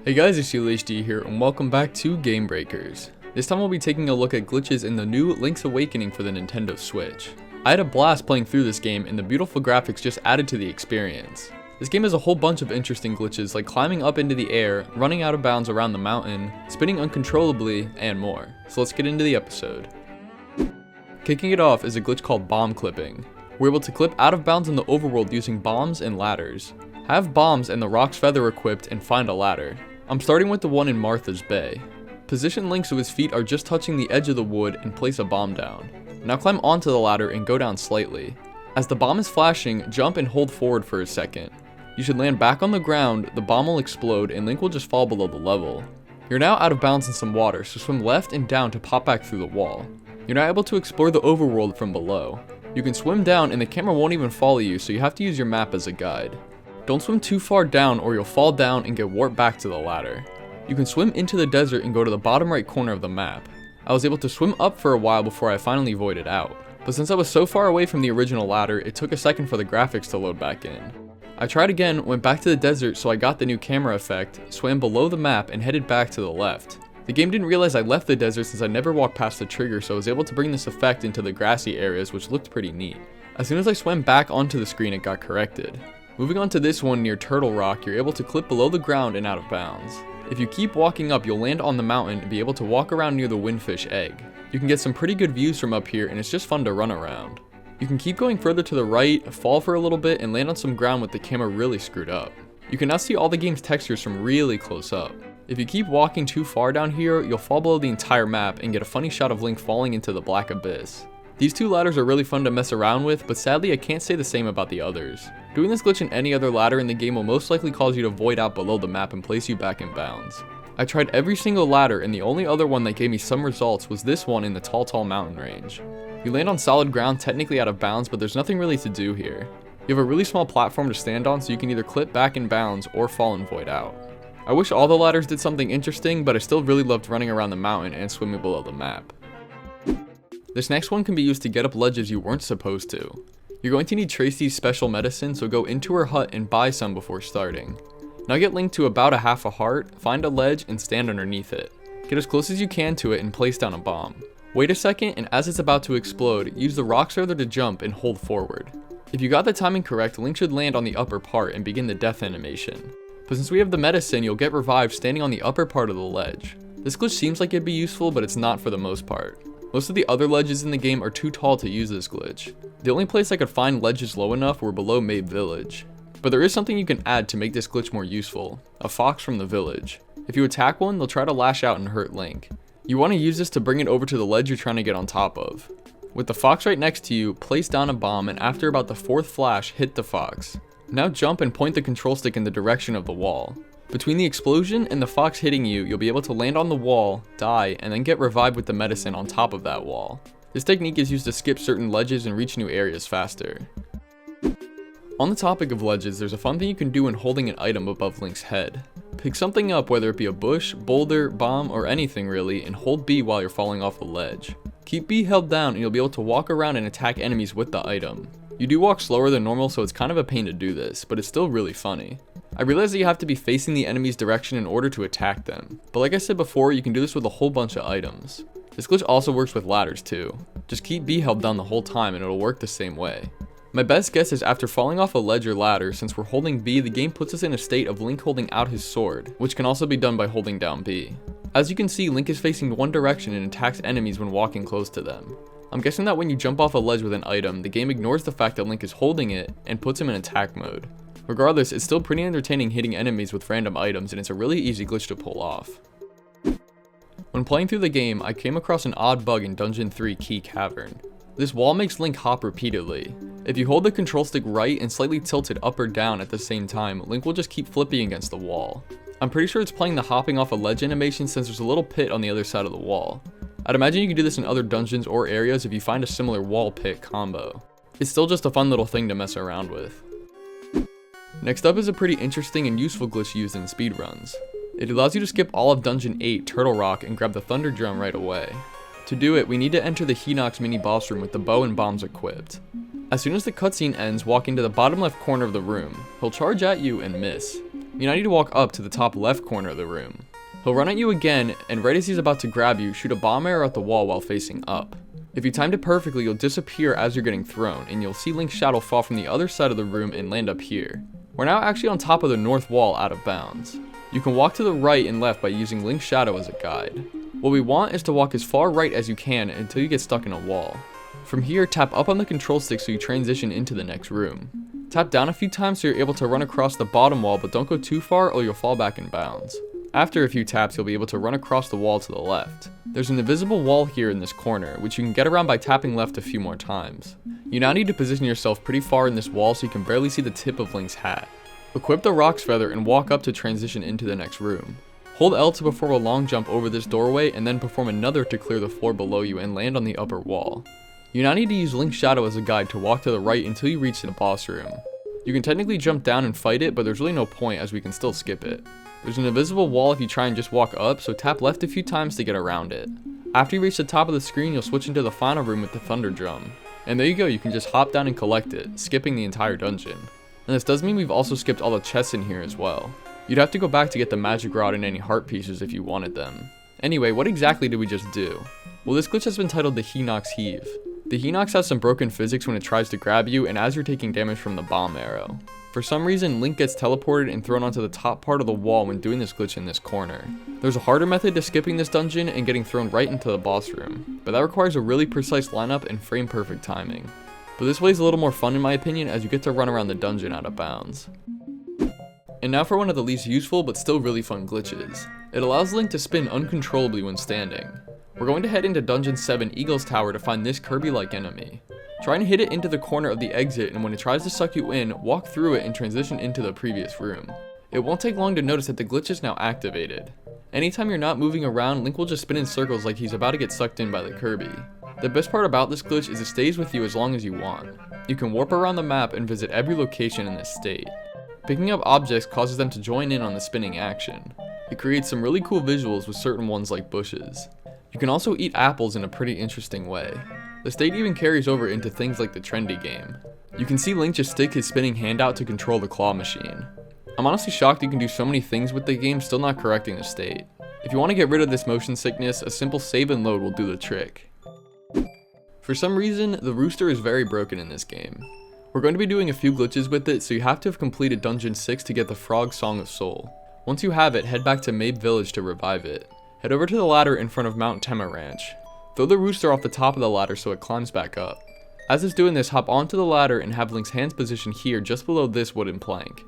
Hey guys, it's CWillyHD here, and welcome back to Game Breakers. This time we'll be taking a look at glitches in the new Link's Awakening for the Nintendo Switch. I had a blast playing through this game, and the beautiful graphics just added to the experience. This game has a whole bunch of interesting glitches like climbing up into the air, running out of bounds around the mountain, spinning uncontrollably, and more. So let's get into the episode. Kicking it off is a glitch called bomb clipping. We're able to clip out of bounds in the overworld using bombs and ladders. Have bombs and the rock's feather equipped and find a ladder. I'm starting with the one in Martha's Bay. Position Link so his feet are just touching the edge of the wood and place a bomb down. Now climb onto the ladder and go down slightly. As the bomb is flashing, jump and hold forward for a second. You should land back on the ground, the bomb will explode, and Link will just fall below the level. You're now out of bounds in some water, so swim left and down to pop back through the wall. You're now able to explore the overworld from below. You can swim down and the camera won't even follow you, so you have to use your map as a guide. Don't swim too far down or you'll fall down and get warped back to the ladder. You can swim into the desert and go to the bottom right corner of the map. I was able to swim up for a while before I finally voided out. But since I was so far away from the original ladder, it took a second for the graphics to load back in. I tried again, went back to the desert so I got the new camera effect, swam below the map and headed back to the left. The game didn't realize I left the desert since I never walked past the trigger, so I was able to bring this effect into the grassy areas, which looked pretty neat. As soon as I swam back onto the screen, it got corrected. Moving on to this one near Turtle Rock, you're able to clip below the ground and out of bounds. If you keep walking up, you'll land on the mountain and be able to walk around near the windfish egg. You can get some pretty good views from up here and it's just fun to run around. You can keep going further to the right, fall for a little bit, and land on some ground with the camera really screwed up. You can now see all the game's textures from really close up. If you keep walking too far down here, you'll fall below the entire map and get a funny shot of Link falling into the black abyss. These two ladders are really fun to mess around with, but sadly I can't say the same about the others. Doing this glitch in any other ladder in the game will most likely cause you to void out below the map and place you back in bounds. I tried every single ladder and the only other one that gave me some results was this one in the tall mountain range. You land on solid ground technically out of bounds, but there's nothing really to do here. You have a really small platform to stand on so you can either clip back in bounds or fall and void out. I wish all the ladders did something interesting, but I still really loved running around the mountain and swimming below the map. This next one can be used to get up ledges you weren't supposed to. You're going to need Tracy's special medicine, so go into her hut and buy some before starting. Now get Link to about a half a heart, find a ledge, and stand underneath it. Get as close as you can to it and place down a bomb. Wait a second, and as it's about to explode, use the rock feather to jump and hold forward. If you got the timing correct, Link should land on the upper part and begin the death animation. But since we have the medicine, you'll get revived standing on the upper part of the ledge. This glitch seems like it'd be useful, but it's not for the most part. Most of the other ledges in the game are too tall to use this glitch. The only place I could find ledges low enough were below Mabe Village. But there is something you can add to make this glitch more useful, a fox from the village. If you attack one, they'll try to lash out and hurt Link. You want to use this to bring it over to the ledge you're trying to get on top of. With the fox right next to you, place down a bomb and after about the fourth flash, hit the fox. Now jump and point the control stick in the direction of the wall. Between the explosion and the fox hitting you, you'll be able to land on the wall, die, and then get revived with the medicine on top of that wall. This technique is used to skip certain ledges and reach new areas faster. On the topic of ledges, there's a fun thing you can do when holding an item above Link's head. Pick something up, whether it be a bush, boulder, bomb, or anything really, and hold B while you're falling off the ledge. Keep B held down and you'll be able to walk around and attack enemies with the item. You do walk slower than normal, so it's kind of a pain to do this, but it's still really funny. I realize that you have to be facing the enemy's direction in order to attack them, but like I said before, you can do this with a whole bunch of items. This glitch also works with ladders too. Just keep B held down the whole time and it'll work the same way. My best guess is after falling off a ledge or ladder, since we're holding B, the game puts us in a state of Link holding out his sword, which can also be done by holding down B. As you can see, Link is facing one direction and attacks enemies when walking close to them. I'm guessing that when you jump off a ledge with an item, the game ignores the fact that Link is holding it and puts him in attack mode. Regardless, it's still pretty entertaining hitting enemies with random items and it's a really easy glitch to pull off. When playing through the game, I came across an odd bug in Dungeon 3 Key Cavern. This wall makes Link hop repeatedly. If you hold the control stick right and slightly tilt it up or down at the same time, Link will just keep flipping against the wall. I'm pretty sure it's playing the hopping off a ledge animation since there's a little pit on the other side of the wall. I'd imagine you can do this in other dungeons or areas if you find a similar wall pit combo. It's still just a fun little thing to mess around with. Next up is a pretty interesting and useful glitch used in speedruns. It allows you to skip all of Dungeon 8, Turtle Rock, and grab the Thunder Drum right away. To do it, we need to enter the Hinox mini boss room with the bow and bombs equipped. As soon as the cutscene ends, walk into the bottom left corner of the room. He'll charge at you and miss. You now need to walk up to the top left corner of the room. He'll run at you again, and right as he's about to grab you, shoot a bomb arrow at the wall while facing up. If you timed it perfectly, you'll disappear as you're getting thrown, and you'll see Link's shadow fall from the other side of the room and land up here. We're now actually on top of the north wall out of bounds. You can walk to the right and left by using Link's shadow as a guide. What we want is to walk as far right as you can until you get stuck in a wall. From here, tap up on the control stick so you transition into the next room. Tap down a few times so you're able to run across the bottom wall, but don't go too far or you'll fall back in bounds. After a few taps, you'll be able to run across the wall to the left. There's an invisible wall here in this corner, which you can get around by tapping left a few more times. You now need to position yourself pretty far in this wall so you can barely see the tip of Link's hat. Equip the Roc's Feather and walk up to transition into the next room. Hold L to perform a long jump over this doorway and then perform another to clear the floor below you and land on the upper wall. You now need to use Link's shadow as a guide to walk to the right until you reach the boss room. You can technically jump down and fight it, but there's really no point as we can still skip it. There's an invisible wall if you try and just walk up, so tap left a few times to get around it. After you reach the top of the screen, you'll switch into the final room with the Thunder Drum. And there you go, you can just hop down and collect it, skipping the entire dungeon. And this does mean we've also skipped all the chests in here as well. You'd have to go back to get the magic rod and any heart pieces if you wanted them. Anyway, what exactly did we just do? Well, this glitch has been titled the Hinox Heave. The Hinox has some broken physics when it tries to grab you and as you're taking damage from the bomb arrow. For some reason, Link gets teleported and thrown onto the top part of the wall when doing this glitch in this corner. There's a harder method to skipping this dungeon and getting thrown right into the boss room, but that requires a really precise lineup and frame perfect timing. But this way is a little more fun in my opinion as you get to run around the dungeon out of bounds. And now for one of the least useful but still really fun glitches. It allows Link to spin uncontrollably when standing. We're going to head into Dungeon 7 Eagle's Tower to find this Kirby-like enemy. Try and hit it into the corner of the exit, and when it tries to suck you in, walk through it and transition into the previous room. It won't take long to notice that the glitch is now activated. Anytime you're not moving around, Link will just spin in circles like he's about to get sucked in by the Kirby. The best part about this glitch is it stays with you as long as you want. You can warp around the map and visit every location in this state. Picking up objects causes them to join in on the spinning action. It creates some really cool visuals with certain ones like bushes. You can also eat apples in a pretty interesting way. The state even carries over into things like the trendy game. You can see Link just stick his spinning hand out to control the claw machine. I'm honestly shocked you can do so many things with the game still not correcting the state. If you want to get rid of this motion sickness, a simple save and load will do the trick. For some reason, the Rooster is very broken in this game. We're going to be doing a few glitches with it, so you have to have completed Dungeon 6 to get the Frog Song of Soul. Once you have it, head back to Mabe Village to revive it. Head over to the ladder in front of Mount Tema Ranch. Throw the Rooster off the top of the ladder so it climbs back up. As it's doing this, hop onto the ladder and have Link's hands positioned here just below this wooden plank.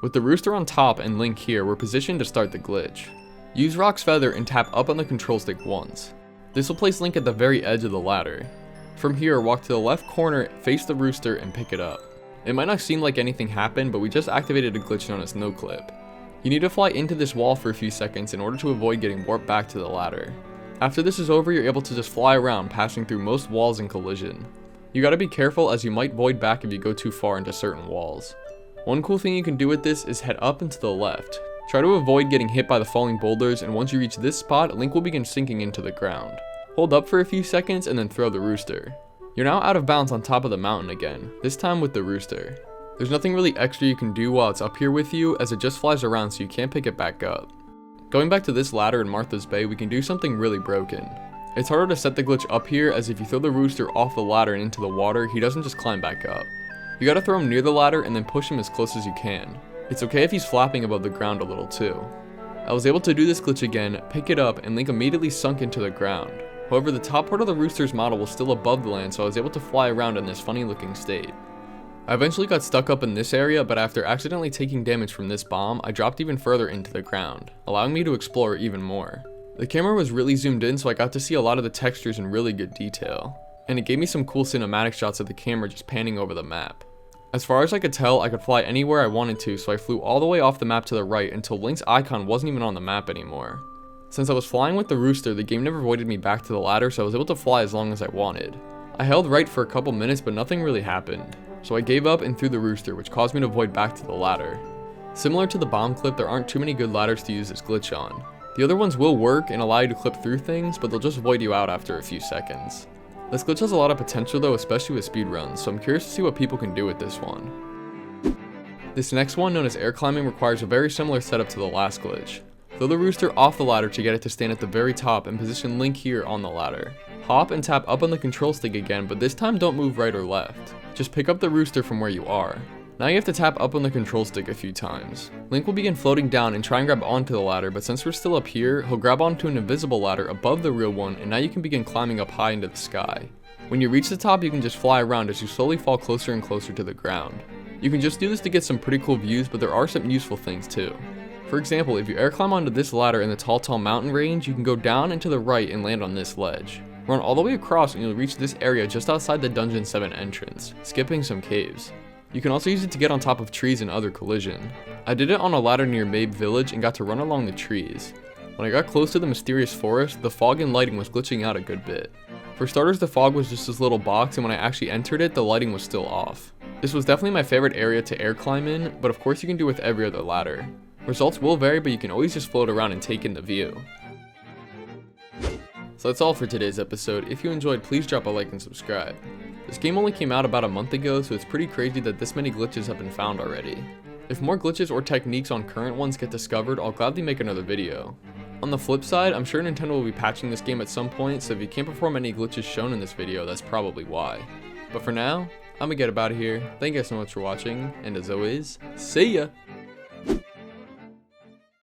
With the Rooster on top and Link here, we're positioned to start the glitch. Use Roc's Feather and tap up on the control stick once. This will place Link at the very edge of the ladder. From here, walk to the left corner, face the Rooster, and pick it up. It might not seem like anything happened, but we just activated a glitch known as no clip. You need to fly into this wall for a few seconds in order to avoid getting warped back to the ladder. After this is over, you're able to just fly around, passing through most walls in collision. You gotta be careful as you might void back if you go too far into certain walls. One cool thing you can do with this is head up and to the left. Try to avoid getting hit by the falling boulders, and once you reach this spot, Link will begin sinking into the ground. Hold up for a few seconds and then throw the Rooster. You're now out of bounds on top of the mountain again, this time with the Rooster. There's nothing really extra you can do while it's up here with you, as it just flies around so you can't pick it back up. Going back to this ladder in Martha's Bay, we can do something really broken. It's harder to set the glitch up here, as if you throw the Rooster off the ladder and into the water, he doesn't just climb back up. You gotta throw him near the ladder and then push him as close as you can. It's okay if he's flapping above the ground a little too. I was able to do this glitch again, pick it up, and Link immediately sunk into the ground. However, the top part of the Rooster's model was still above the land, so I was able to fly around in this funny looking state. I eventually got stuck up in this area, but after accidentally taking damage from this bomb, I dropped even further into the ground, allowing me to explore even more. The camera was really zoomed in, so I got to see a lot of the textures in really good detail, and it gave me some cool cinematic shots of the camera just panning over the map. As far as I could tell, I could fly anywhere I wanted to, so I flew all the way off the map to the right until Link's icon wasn't even on the map anymore. Since I was flying with the Rooster, the game never voided me back to the ladder, so I was able to fly as long as I wanted. I held right for a couple minutes, but nothing really happened. So I gave up and threw the Rooster, which caused me to void back to the ladder. Similar to the bomb clip, there aren't too many good ladders to use this glitch on. The other ones will work and allow you to clip through things, but they'll just void you out after a few seconds. This glitch has a lot of potential though, especially with speedruns, so I'm curious to see what people can do with this one. This next one, known as air climbing, requires a very similar setup to the last glitch. Throw the Rooster off the ladder to get it to stand at the very top and position Link here on the ladder. Hop and tap up on the control stick again, but this time don't move right or left. Just pick up the Rooster from where you are. Now you have to tap up on the control stick a few times. Link will begin floating down and try and grab onto the ladder, but since we're still up here, he'll grab onto an invisible ladder above the real one, and now you can begin climbing up high into the sky. When you reach the top, you can just fly around as you slowly fall closer and closer to the ground. You can just do this to get some pretty cool views, but there are some useful things too. For example, if you air climb onto this ladder in the tall mountain range, you can go down and to the right and land on this ledge. Run all the way across and you'll reach this area just outside the Dungeon 7 entrance, skipping some caves. You can also use it to get on top of trees and other collision. I did it on a ladder near Mabe Village and got to run along the trees. When I got close to the mysterious forest, the fog and lighting was glitching out a good bit. For starters, the fog was just this little box, and when I actually entered it, the lighting was still off. This was definitely my favorite area to air climb in, but of course you can do with every other ladder. Results will vary, but you can always just float around and take in the view. So that's all for today's episode. If you enjoyed, please drop a like and subscribe. This game only came out about a month ago, so it's pretty crazy that this many glitches have been found already. If more glitches or techniques on current ones get discovered, I'll gladly make another video. On the flip side, I'm sure Nintendo will be patching this game at some point, so if you can't perform any glitches shown in this video, that's probably why. But for now, I'm gonna get up out of here. Thank you guys so much for watching, and as always, see ya!